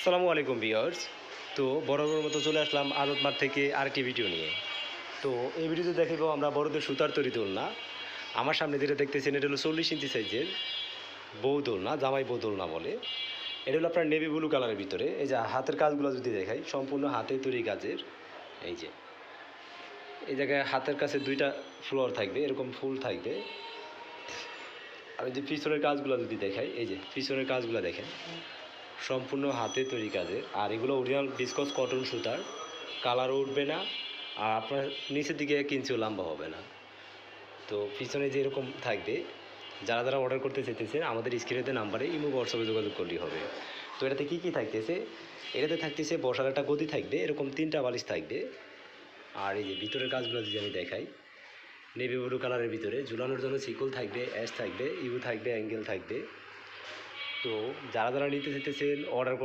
আসসালামু আলাইকুম ভিউয়ার্স। তো বরাবর মতো চলে আসলাম আড়তমাঠ থেকে আরেকটি ভিডিও নিয়ে। তো এই ভিডিওতে দেখাব আমরা বড়দের সুতার তৈরি দোলনা। আমার সামনে যেটা দেখতেছেন এটা হলো 40 ইঞ্চি সাইজের বউ দোলনা, জামাই বউ দোলনা বলে। এটা হলো আপনার নেভি ব্লু কালারের ভিতরে। এই যে হাতের কাজগুলো যদি দেখাই, সম্পূর্ণ হাতে তৈরি কাজের। এই যে এই জায়গায় হাতের কাছে দুইটা ফ্লোর থাকবে, এরকম ফুল থাকবে। আর এই যে পিছনের কাজগুলো যদি দেখাই, এই যে পিছনের কাজগুলো দেখেন, সম্পূর্ণ হাতে তৈরি কাজের। আর এগুলো অরিজিনাল বিসকস কটন সুতার, কালারও উঠবে না, আর আপনার নিচের দিকে 1 ইঞ্চিও লম্বা হবে না। তো পিছনে যেরকম থাকবে, যারা যারা অর্ডার করতে চাইতেছে আমাদের স্ক্রিনেতে নাম্বারে ইমো হোয়াটসঅ্যাপে যোগাযোগ করলেই হবে। তো এটাতে কী কী থাকতেছে, এটাতে থাকতেছে বসার একটা গদি থাকবে, এরকম 3টা বালিশ থাকবে। আর এই যে ভিতরের কাজগুলো যদি আমি দেখাই, নেভি ব্লু কালারের ভিতরে ঝুলানোর জন্য শিকল থাকবে, অ্যাশ থাকবে, ইউ থাকবে, অ্যাঙ্গেল থাকবে। তো যারা যারা নিতে চাইতেছেন অর্ডার